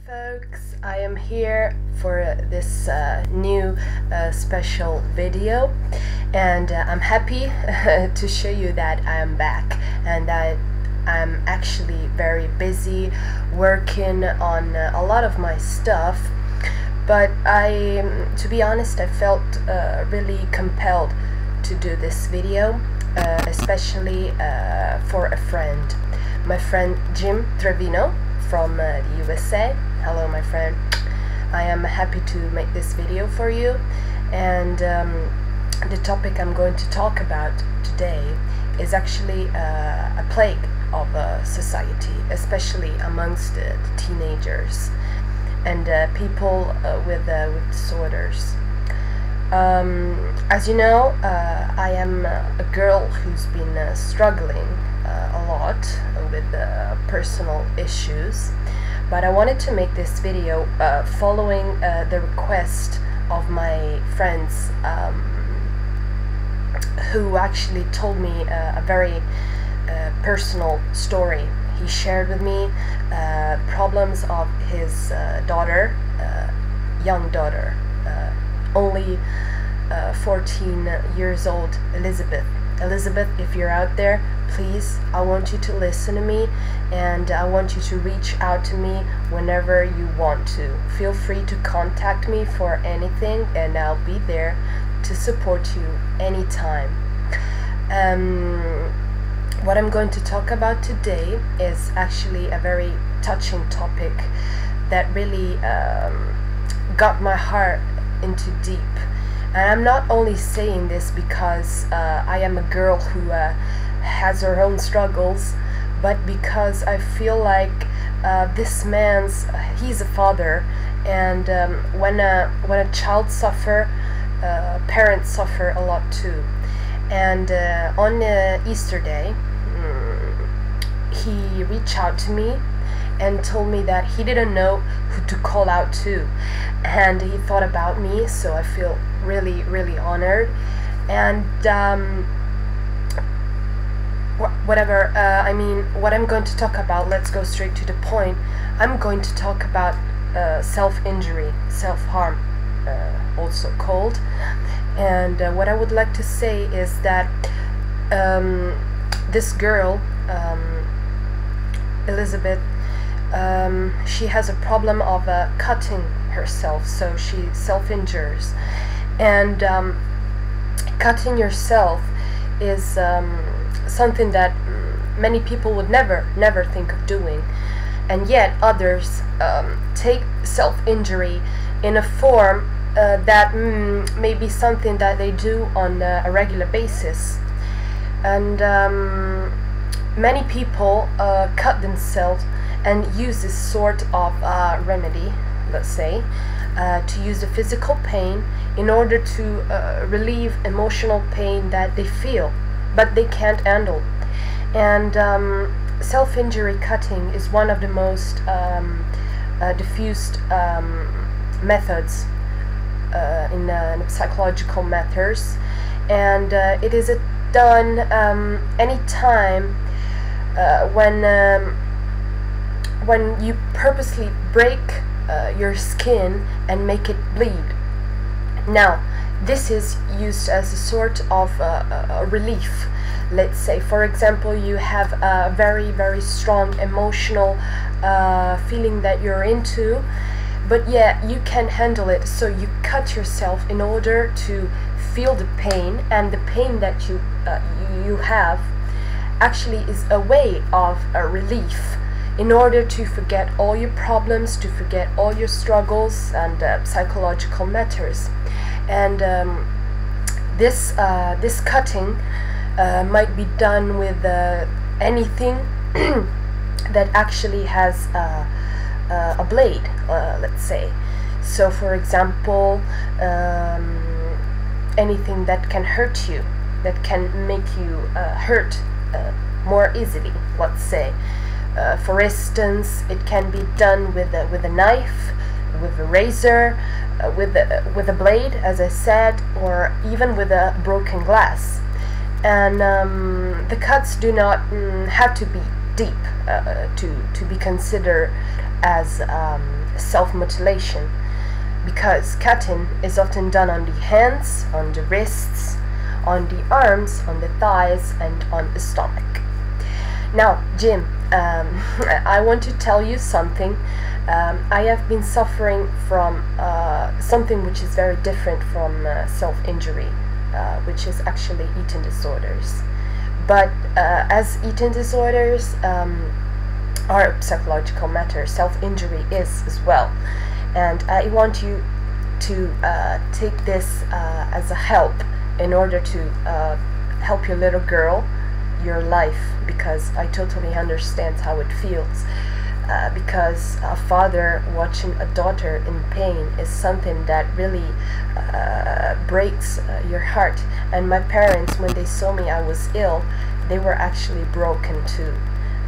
folks, I am here for this new special video, and I'm happy to show you that I am back and that I'm actually very busy working on a lot of my stuff. But to be honest, I felt really compelled to do this video, especially for a friend, my friend Jim Trevino from the USA. Hello, my friend. I am happy to make this video for you, and the topic I'm going to talk about today is actually a plague of society, especially amongst the teenagers and people with disorders. As you know, I am a girl who's been struggling a lot with personal issues, but I wanted to make this video following the request of my friends who actually told me a very personal story. He shared with me problems of his daughter, young daughter, only 14 years old, Elizabeth. Elizabeth, if you're out there, please, I want you to listen to me, and I want you to reach out to me whenever you want to. Feel free to contact me for anything, and I'll be there to support you anytime. What I'm going to talk about today is actually a very touching topic that really got my heart into deep. And I'm not only saying this because I am a girl who has her own struggles, but because I feel like this man's, he's a father, and when a child suffer, parents suffer a lot too. And on Easter Day, he reached out to me and told me that he didn't know who to call out to, and he thought about me, so I feel really, really honored. And whatever, I mean, what I'm going to talk about, let's go straight to the point. I'm going to talk about self-injury, self-harm, also called. And what I would like to say is that this girl, Elizabeth, she has a problem of cutting herself, so she self-injures. And cutting yourself is something that many people would never think of doing, and yet others take self-injury in a form that may be something that they do on a regular basis. And many people cut themselves and use this sort of remedy, let's say, to use the physical pain in order to relieve emotional pain that they feel but they can't handle. And self-injury cutting is one of the most diffused methods in psychological matters, and it is done anytime when you purposely break your skin and make it bleed. Now, this is used as a sort of a relief. Let's say, for example, you have a very, very strong emotional feeling that you're into, but yeah, you can't handle it, so you cut yourself in order to feel the pain, and the pain that you have actually is a way of a relief, in order to forget all your problems, to forget all your struggles and psychological matters. And this cutting might be done with anything that actually has a blade, let's say. So, for example, anything that can hurt you, that can make you hurt more easily, let's say. For instance, it can be done with a knife, with a razor, with a blade, as I said, or even with a broken glass. And the cuts do not have to be deep to be considered as self-mutilation, because cutting is often done on the hands, on the wrists, on the arms, on the thighs, and on the stomach. Now, Jim, I want to tell you something. I have been suffering from something which is very different from self-injury, which is actually eating disorders. But as eating disorders are a psychological matter, self-injury is as well. And I want you to take this as a help in order to help your little girl, your life, because I totally understand how it feels. Because a father watching a daughter in pain is something that really breaks your heart. And my parents, when they saw me I was ill, they were actually broken too,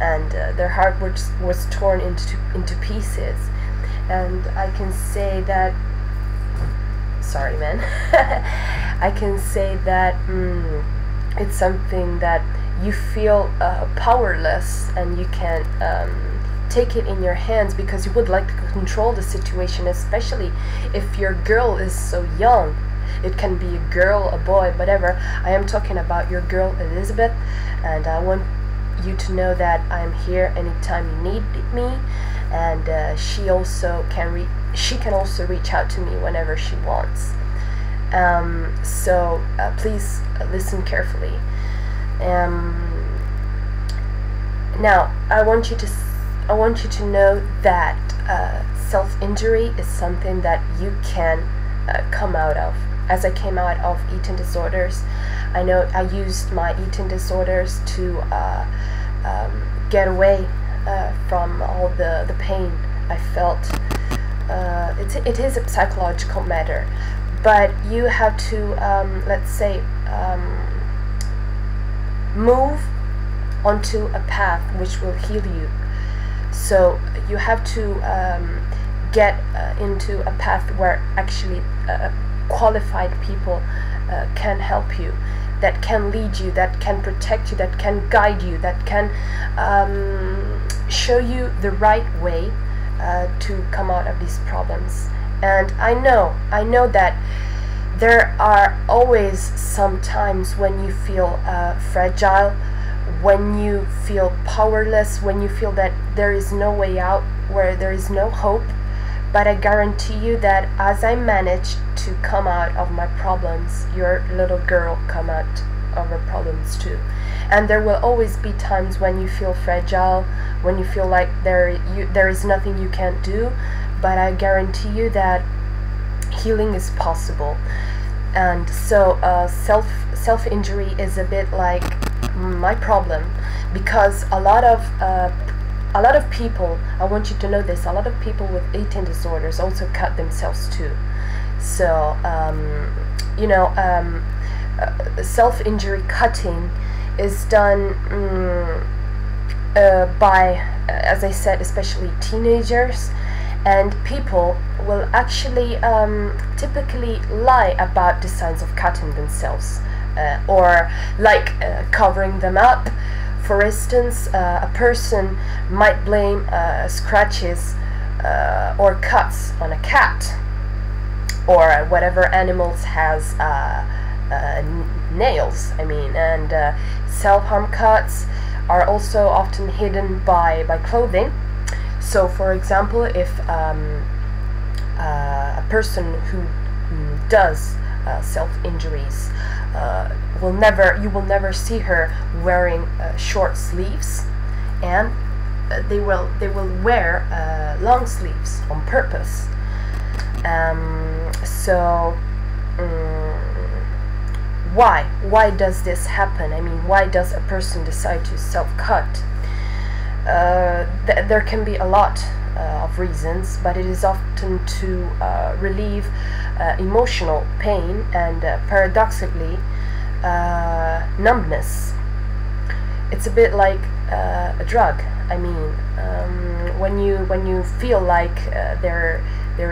and their heart was torn into pieces. And I can say that, sorry man, I can say that it's something that you feel powerless, and you can't take it in your hands, because you would like to control the situation, especially if your girl is so young. It can be a girl, a boy, whatever. I am talking about your girl Elizabeth, and I want you to know that I'm here anytime you need me, and she also can also reach out to me whenever she wants. So please listen carefully. Now I want you to know that self-injury is something that you can come out of. As I came out of eating disorders, I know I used my eating disorders to get away from all the pain I felt. It is a psychological matter, but you have to, let's say, move onto a path which will heal you. So you have to get into a path where actually qualified people can help you, that can lead you, that can protect you, that can guide you, that can show you the right way to come out of these problems. And I know that there are always some times when you feel fragile, when you feel powerless, when you feel that there is no way out, where there is no hope. But I guarantee you that as I manage to come out of my problems, your little girl come out of her problems too. And there will always be times when you feel fragile, when you feel like there is nothing you can't do. But I guarantee you that healing is possible. And so self-injury is a bit like my problem, because a lot of people, I want you to know this, a lot of people with eating disorders also cut themselves too. So self-injury cutting is done by, as I said, especially teenagers. And people will actually typically lie about the signs of cutting themselves, or like covering them up. For instance, a person might blame scratches or cuts on a cat, or whatever animals has nails, I mean, and self-harm cuts are also often hidden by clothing. So for example, if a person who does self-injuries, you will never see her wearing short sleeves, and they will wear long sleeves on purpose. Why does this happen? I mean, why does a person decide to self-cut? There can be a lot of reasons, but it is often to relieve emotional pain and paradoxically numbness. It's a bit like a drug. I mean, when you feel like there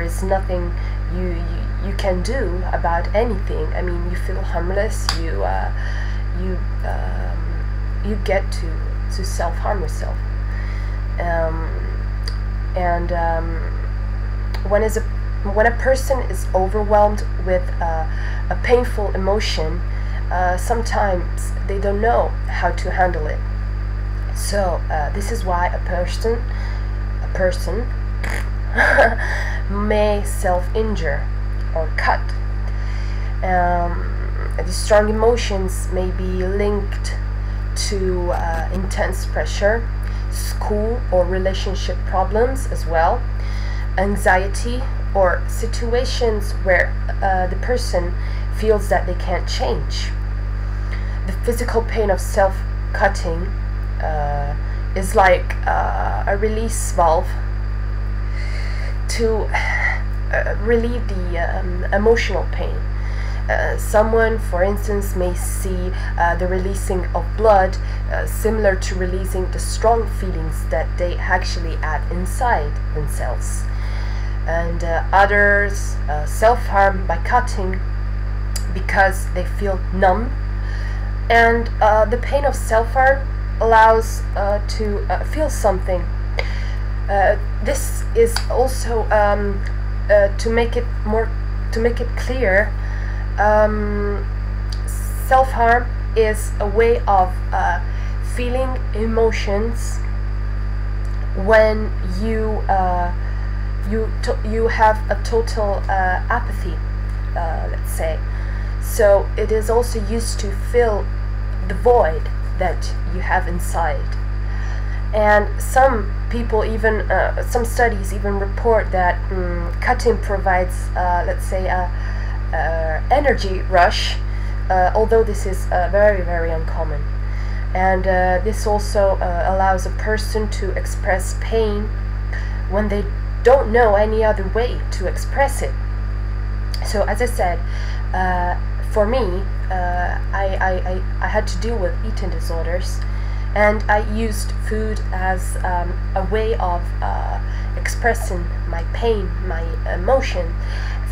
is nothing you can do about anything, I mean, you feel harmless, you get to self-harm yourself. And when a person is overwhelmed with a painful emotion, sometimes they don't know how to handle it. So this is why a person may self-injure or cut. The strong emotions may be linked to intense pressure, school or relationship problems as well, anxiety, or situations where the person feels that they can't change. The physical pain of self-cutting is like a release valve to relieve the emotional pain. Someone, for instance, may see the releasing of blood similar to releasing the strong feelings that they actually had inside themselves. And others self-harm by cutting because they feel numb. And the pain of self-harm allows to feel something. This is also to make it clear. Self-harm is a way of feeling emotions when you have a total apathy, let's say. So it is also used to fill the void that you have inside. And some people even, some studies even report that cutting provides, let's say, energy rush, although this is very, very uncommon. And this also allows a person to express pain when they don't know any other way to express it. So as I said, for me, I had to deal with eating disorders, and I used food as a way of expressing my pain, my emotion,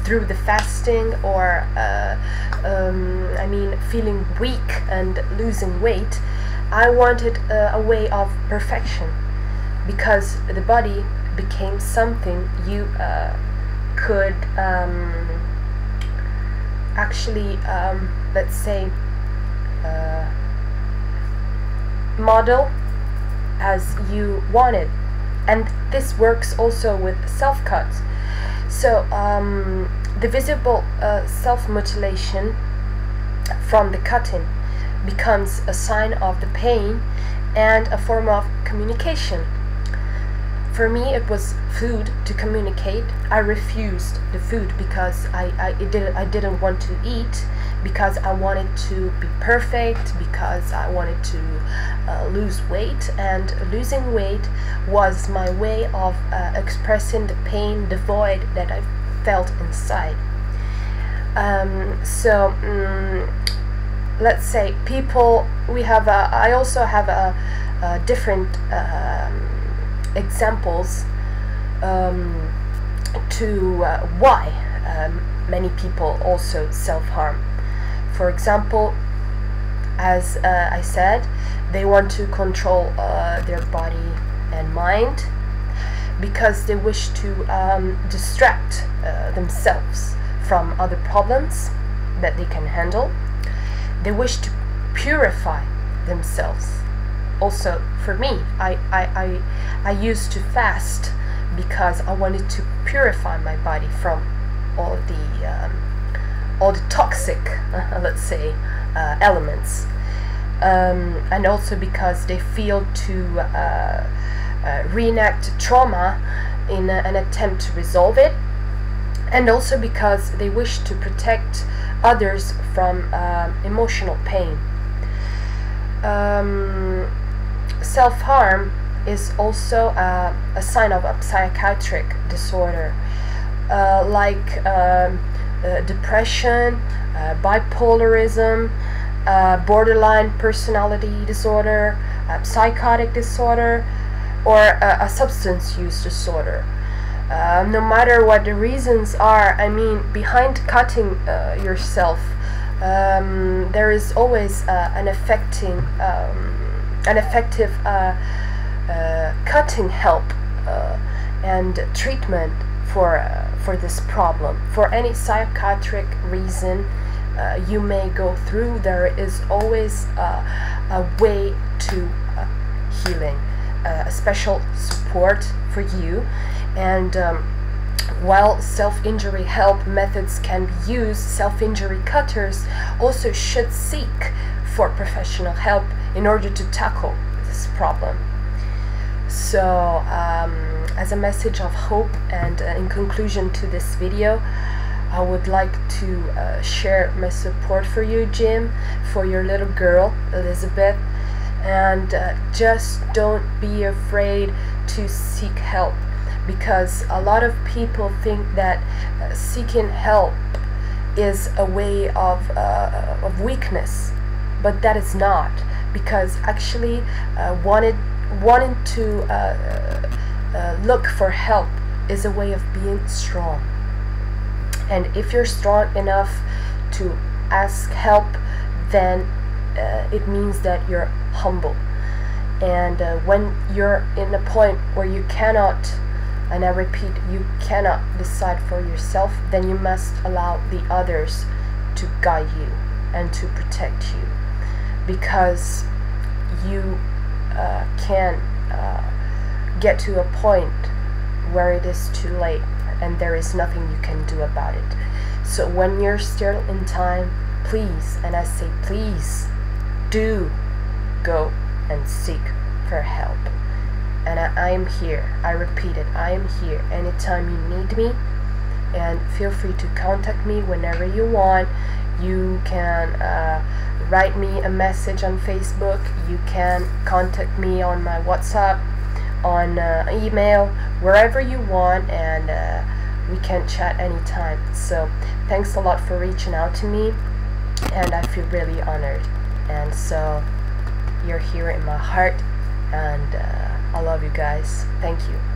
through the fasting, or feeling weak and losing weight. I wanted a way of perfection, because the body became something you could actually, let's say, model as you wanted. And this works also with self-cuts. So the visible self-mutilation from the cutting becomes a sign of the pain and a form of communication. For me, it was food to communicate. I refused the food because I didn't want to eat, because I wanted to be perfect, because I wanted to lose weight, and losing weight was my way of expressing the pain, the void that I felt inside. Let's say people, I also have a different examples to why many people also self-harm. For example, as I said, they want to control their body and mind because they wish to distract themselves from other problems that they can handle. They wish to purify themselves. Also, for me, I used to fast because I wanted to purify my body from all the toxic, let's say, elements, and also because they feel to reenact trauma in an attempt to resolve it, and also because they wish to protect others from emotional pain. Self-harm is also a sign of a psychiatric disorder, like depression, bipolarism, borderline personality disorder, psychotic disorder, or a substance use disorder. No matter what the reasons are, I mean, behind cutting yourself, there is always an effective cutting help, and treatment for this problem. For any psychiatric reason you may go through, there is always a way to healing, a special support for you. And while self-injury help methods can be used, self-injury cutters also should seek for professional help in order to tackle this problem. So as a message of hope and in conclusion to this video, I would like to share my support for you, Jim, for your little girl, Elizabeth, and just don't be afraid to seek help, because a lot of people think that seeking help is a way of weakness, but that is not, because actually wanting to look for help is a way of being strong. And if you're strong enough to ask help, then it means that you're humble. And when you're in a point where you cannot, and I repeat, you cannot decide for yourself, then you must allow the others to guide you and to protect you, because you can get to a point where it is too late and there is nothing you can do about it. So when you're still in time, please, and I say please, do go and seek for help. And I am here. I repeat it, I am here anytime you need me, and feel free to contact me whenever you want. You can write me a message on Facebook, you can contact me on my WhatsApp, on email, wherever you want, and we can chat anytime. So thanks a lot for reaching out to me, and I feel really honored. And so you're here in my heart, and I love you guys. Thank you.